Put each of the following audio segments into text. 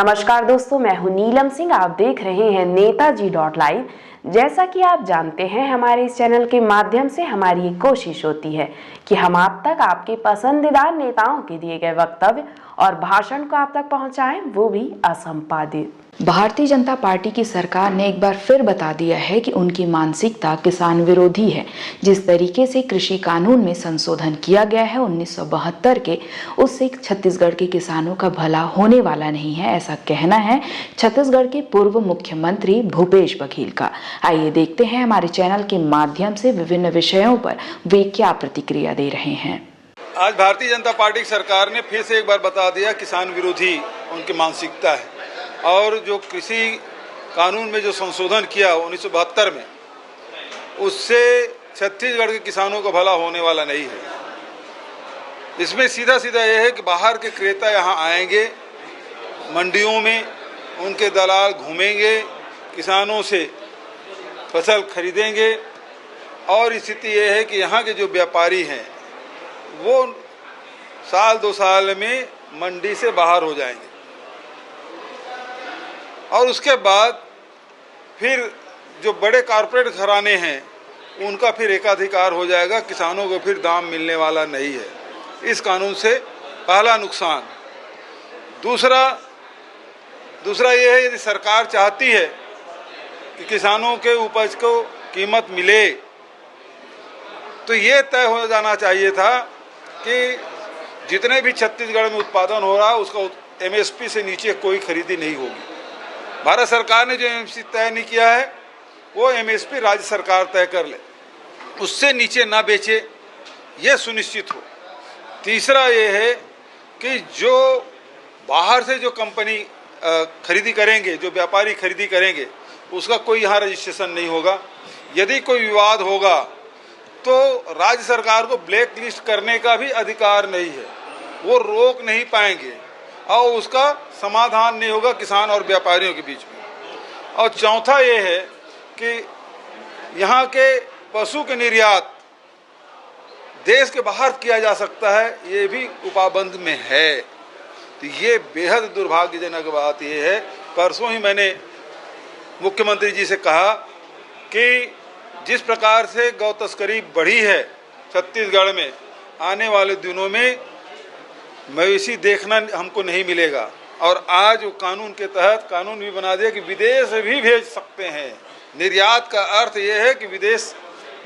नमस्कार दोस्तों, मैं हूं नीलम सिंह। आप देख रहे हैं नेताजी.live। जैसा कि आप जानते हैं, हमारे इस चैनल के माध्यम से हमारी एक कोशिश होती है कि हम आप तक आपके पसंदीदा नेताओं के दिए गए वक्तव्य और भाषण को आप तक पहुंचाएं, वो भी असंपादित। भारतीय जनता पार्टी की सरकार ने एक बार फिर बता दिया है कि उनकी मानसिकता किसान विरोधी है। जिस तरीके से कृषि कानून में संशोधन किया गया है 1972 के, उससे छत्तीसगढ़ के किसानों का भला होने वाला नहीं है, ऐसा कहना है छत्तीसगढ़ के पूर्व मुख्यमंत्री भूपेश बघेल का। आइए देखते हैं हमारे चैनल के माध्यम से विभिन्न विषयों पर वे क्या प्रतिक्रिया दे रहे हैं। आज भारतीय जनता पार्टी की सरकार ने फिर से एक बार बता दिया किसान विरोधी उनकी मानसिकता है और जो कृषि कानून में जो संशोधन किया 1972 में, उससे छत्तीसगढ़ के किसानों का भला होने वाला नहीं है। इसमें सीधा सीधा यह है कि बाहर के क्रेता यहाँ आएंगे, मंडियों में उनके दलाल घूमेंगे, किसानों से फसल खरीदेंगे और स्थिति यह है कि यहाँ के जो व्यापारी हैं वो साल 2 साल में मंडी से बाहर हो जाएंगे और उसके बाद फिर जो बड़े कॉरपोरेट घराने हैं उनका फिर एकाधिकार हो जाएगा, किसानों को फिर दाम मिलने वाला नहीं है। इस कानून से पहला नुकसान। दूसरा ये है, यदि सरकार चाहती है कि किसानों के उपज को कीमत मिले तो ये तय हो जाना चाहिए था कि जितने भी छत्तीसगढ़ में उत्पादन हो रहा है उसका एमएसपी से नीचे कोई खरीदी नहीं होगी। भारत सरकार ने जो एमएसपी तय नहीं किया है वो एमएसपी राज्य सरकार तय कर ले, उससे नीचे ना बेचे, ये सुनिश्चित हो। तीसरा ये है कि जो बाहर से जो कंपनी खरीदी करेंगे, जो व्यापारी खरीदी करेंगे, उसका कोई यहाँ रजिस्ट्रेशन नहीं होगा। यदि कोई विवाद होगा तो राज्य सरकार को ब्लैक लिस्ट करने का भी अधिकार नहीं है, वो रोक नहीं पाएंगे और उसका समाधान नहीं होगा किसान और व्यापारियों के बीच में। और चौथा ये है कि यहाँ के पशु के निर्यात देश के बाहर किया जा सकता है, ये भी उपाबंद में है। तो ये बेहद दुर्भाग्यजनक बात ये है। परसों ही मैंने मुख्यमंत्री जी से कहा कि जिस प्रकार से गौ तस्करी बढ़ी है छत्तीसगढ़ में, आने वाले दिनों में मवेशी देखना हमको नहीं मिलेगा। और आज वो कानून के तहत कानून भी बना दिया कि विदेश भी भेज सकते हैं। निर्यात का अर्थ ये है कि विदेश,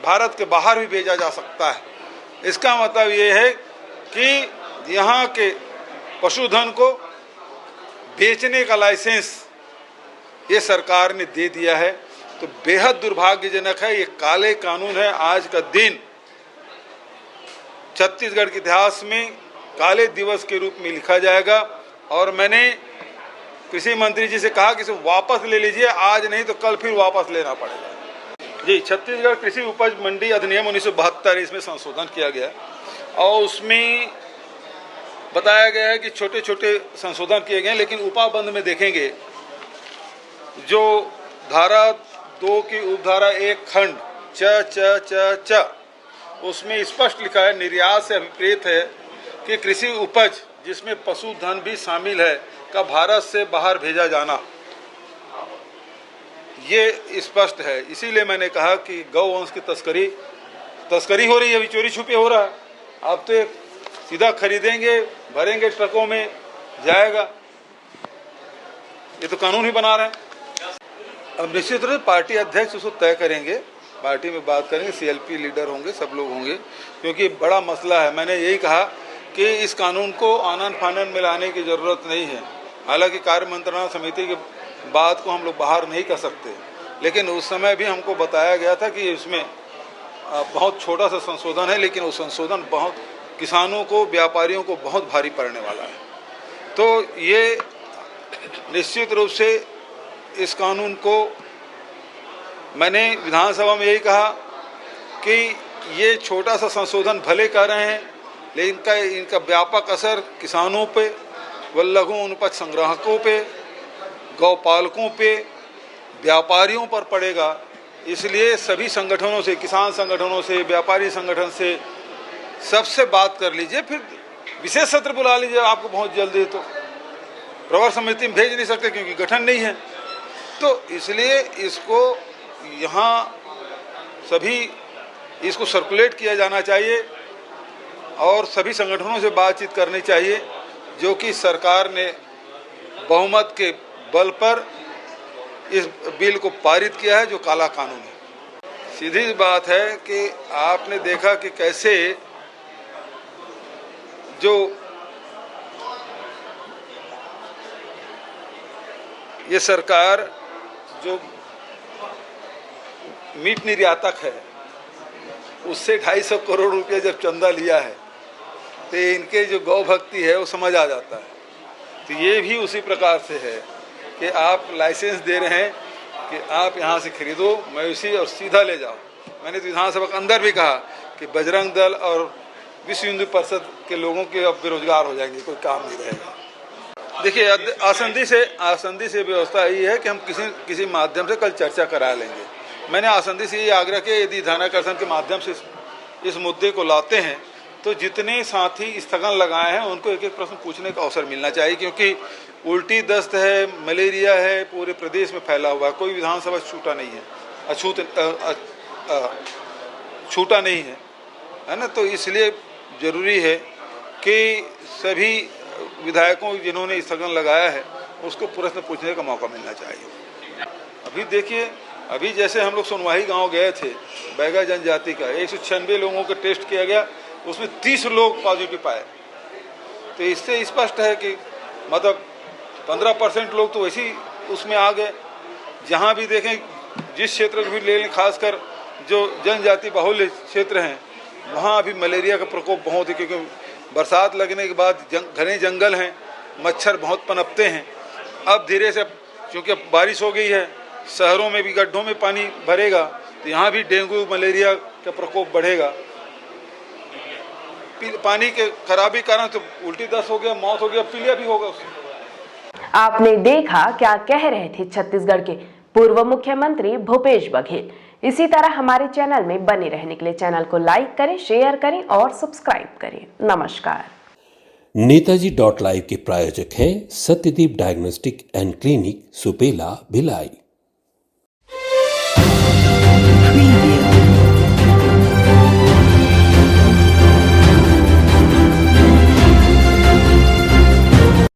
भारत के बाहर भी भेजा जा सकता है। इसका मतलब ये है कि यहाँ के पशुधन को बेचने का लाइसेंस ये सरकार ने दे दिया है। तो बेहद दुर्भाग्यजनक है, ये काले कानून है। आज का दिन छत्तीसगढ़ के इतिहास में काले दिवस के रूप में लिखा जाएगा। और मैंने कृषि मंत्री जी से कहा कि इसे वापस ले लीजिए, आज नहीं तो कल फिर वापस लेना पड़ेगा। जी, छत्तीसगढ़ कृषि उपज मंडी अधिनियम 1972, इसमें संशोधन किया गया और उसमें बताया गया है कि छोटे छोटे संशोधन किए गए, लेकिन उपाबंध में देखेंगे जो धारा 2 की उपधारा 1 खंड च उसमें स्पष्ट लिखा है, निर्यात से अभिप्रेत है कि कृषि उपज जिसमें पशुधन भी शामिल है का भारत से बाहर भेजा जाना, ये स्पष्ट है। इसीलिए मैंने कहा कि गौवंश की तस्करी हो रही है, अभी चोरी छुपे हो रहा है। अब तो सीधा खरीदेंगे, भरेंगे, ट्रकों में जाएगा। ये तो कानून ही बना रहे हैं। अब निश्चित रूप से पार्टी अध्यक्ष उसको तय करेंगे, पार्टी में बात करेंगे, सीएलपी लीडर होंगे, सब लोग होंगे, क्योंकि बड़ा मसला है। मैंने यही कहा कि इस कानून को आनन फानन में लाने की ज़रूरत नहीं है। हालांकि कार्य मंत्रणा समिति की बात को हम लोग बाहर नहीं कर सकते, लेकिन उस समय भी हमको बताया गया था कि इसमें बहुत छोटा सा संशोधन है, लेकिन वो संशोधन बहुत किसानों को, व्यापारियों को बहुत भारी पड़ने वाला है। तो ये निश्चित रूप से इस कानून को मैंने विधानसभा में यही कहा कि ये छोटा सा संशोधन भले कर रहे हैं, लेकिन इनका व्यापक असर किसानों पे, व लघु अनुपज संग्राहकों पे, गौपालकों पे, व्यापारियों पर पड़ेगा। इसलिए सभी संगठनों से, किसान संगठनों से, व्यापारी संगठन से, सबसे बात कर लीजिए, फिर विशेष सत्र बुला लीजिए आपको बहुत जल्दी। तो प्रवर समिति में भेज नहीं सकते क्योंकि गठन नहीं है। तो इसलिए इसको यहाँ सभी इसको सर्कुलेट किया जाना चाहिए और सभी संगठनों से बातचीत करनी चाहिए, जो कि सरकार ने बहुमत के बल पर इस बिल को पारित किया है, जो काला कानून है। सीधी बात है कि आपने देखा कि कैसे जो ये सरकार जो मीट निर्यातक है उससे 250 करोड़ रुपए जब चंदा लिया है तो इनके जो गौ भक्ति है वो समझ आ जाता है। तो ये भी उसी प्रकार से है कि आप लाइसेंस दे रहे हैं कि आप यहाँ से खरीदो मवेशी और सीधा ले जाओ। मैंने तो विधानसभा के अंदर भी कहा कि बजरंग दल और विश्व हिंदू परिषद के लोगों के अब बेरोजगार हो जाएंगे, कोई काम नहीं रहेगा। देखिए आसंदी से व्यवस्था यही है कि हम किसी माध्यम से कल चर्चा करा लेंगे। मैंने आसंदी से ये आग्रह किया यदि ध्यानाकर्षण के माध्यम से इस मुद्दे को लाते हैं तो जितने साथी स्थगन लगाए हैं उनको एक एक प्रश्न पूछने का अवसर मिलना चाहिए, क्योंकि उल्टी दस्त है, मलेरिया है, पूरे प्रदेश में फैला हुआ है, कोई विधानसभा छूटा नहीं है ना। तो इसलिए जरूरी है कि सभी विधायकों जिन्होंने स्थगन लगाया है उसको प्रश्न पूछने का मौका मिलना चाहिए। अभी देखिए, अभी जैसे हम लोग सोनवाही गांव गए थे, बैगा जनजाति का 196 लोगों का टेस्ट किया गया, उसमें 30 लोग पॉजिटिव पाए। तो इससे स्पष्ट है कि मतलब 15% लोग तो वैसे ही उसमें आ गए। जहाँ भी देखें, जिस क्षेत्र को भी ले लें, खासकर जो जनजाति बाहुल्य क्षेत्र हैं वहाँ अभी मलेरिया का प्रकोप बहुत है, क्योंकि बरसात लगने के बाद घने जंगल हैं, मच्छर बहुत पनपते हैं। अब धीरे से क्योंकि अब बारिश हो गई है, शहरों में भी गड्ढों में पानी भरेगा तो यहाँ भी डेंगू मलेरिया का प्रकोप बढ़ेगा। पानी के खराबी कारण तो उल्टी दस्त हो गया, मौत हो गया, पीलिया भी होगा उससे। आपने देखा क्या कह रहे थे छत्तीसगढ़ के पूर्व मुख्यमंत्री भूपेश बघेल। इसी तरह हमारे चैनल में बने रहने के लिए चैनल को लाइक करें, शेयर करें और सब्सक्राइब करें। नमस्कार। नेताजी.live के प्रायोजक है Satyadeep diagnostic and clinic, Supela, Bhilai.